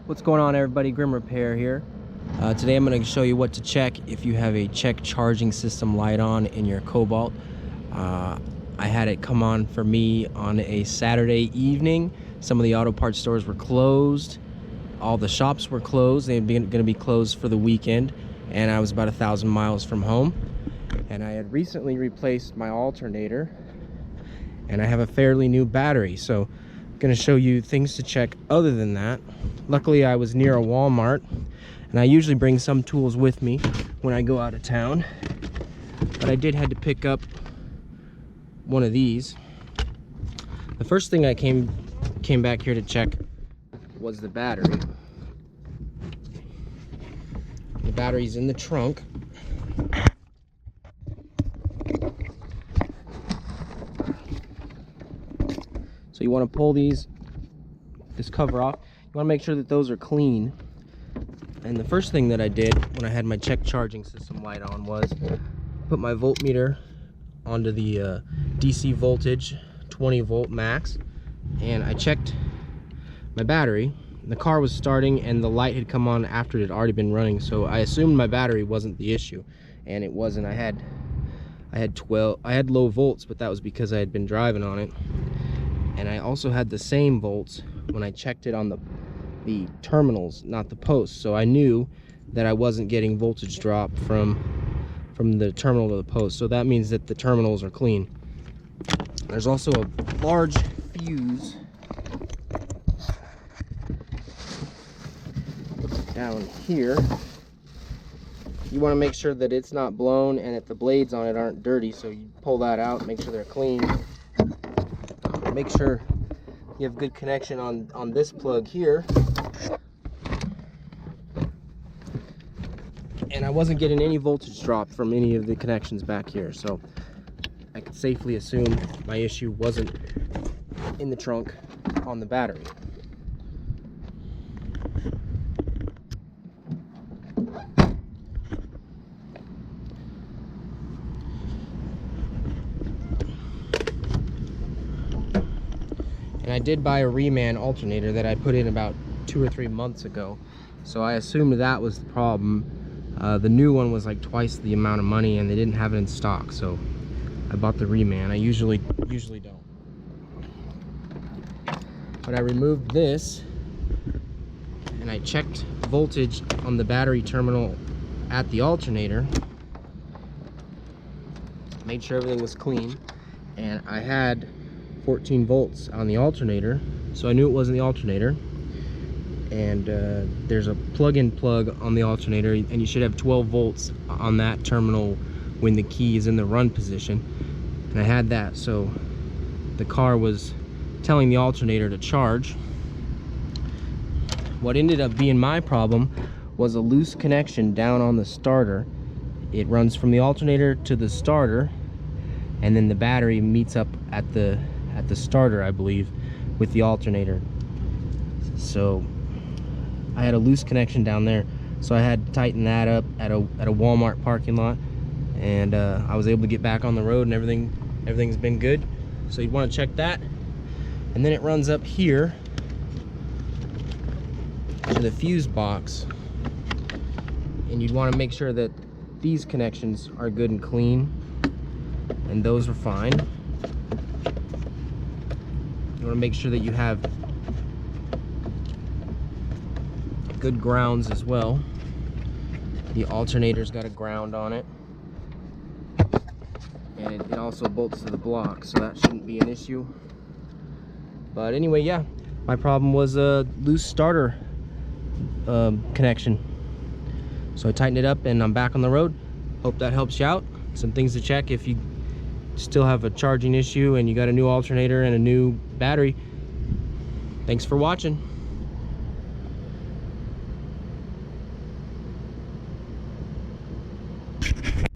What's going on, everybody? Grim Repair here. Today I'm going to show you what to check if you have a check charging system light on in your Cobalt. I had it come on for me on a Saturday evening. Some of the auto parts stores were closed. All the shops were closed. They're going to be closed for the weekend, and I was about 1,000 miles from home. And I had recently replaced my alternator, and I have a fairly new battery, so I'm going to show you things to check other than that. Luckily, I was near a Walmart, and I usually bring some tools with me when I go out of town, but I did had to pick up one of these. The first thing I came back here to check was the battery. The battery's in the trunk. So you want to pull this cover off. You want to make sure that those are clean. And the first thing that I did when I had my check charging system light on was put my voltmeter onto the DC voltage 20 volt max, and I checked my battery. The car was starting and the light had come on after it had already been running, so I assumed my battery wasn't the issue, and it wasn't. I had low volts, but that was because I had been driving on it. And I also had the same volts when I checked it on the terminals, not the posts. So I knew that I wasn't getting voltage drop from the terminal to the post. So that means that the terminals are clean. There's also a large fuse down here. You want to make sure that it's not blown and that the blades on it aren't dirty. So you pull that out, make sure they're clean. Make sure you have good connection on this plug here. And I wasn't getting any voltage drop from any of the connections back here, so I could safely assume my issue wasn't in the trunk on the battery. And I did buy a reman alternator that I put in about 2 or 3 months ago, so I assumed that was the problem. The new one was like twice the amount of money, and they didn't have it in stock, so I bought the reman. I usually don't. But I removed this, and I checked voltage on the battery terminal at the alternator, made sure everything was clean, and I had 14 volts on the alternator, so I knew it wasn't the alternator. And there's a plug-in plug on the alternator, and you should have 12 volts on that terminal when the key is in the run position, and I had that, so the car was telling the alternator to charge. What ended up being my problem was a loose connection down on the starter. It runs from the alternator to the starter, and then the battery meets up at the starter, I believe, with the alternator. So I had a loose connection down there, so I had to tighten that up at a Walmart parking lot, and I was able to get back on the road, and everything's been good. So you'd want to check that, and then it runs up here to the fuse box, and you'd want to make sure that these connections are good and clean, and those are fine. You want to make sure that you have good grounds as well. The alternator's got a ground on it, and it also bolts to the block, so that shouldn't be an issue. But anyway, yeah, my problem was a loose starter connection, so I tightened it up and I'm back on the road. Hope that helps you out. Some things to check if you still have a charging issue and you got a new alternator and a new battery. Thanks for watching.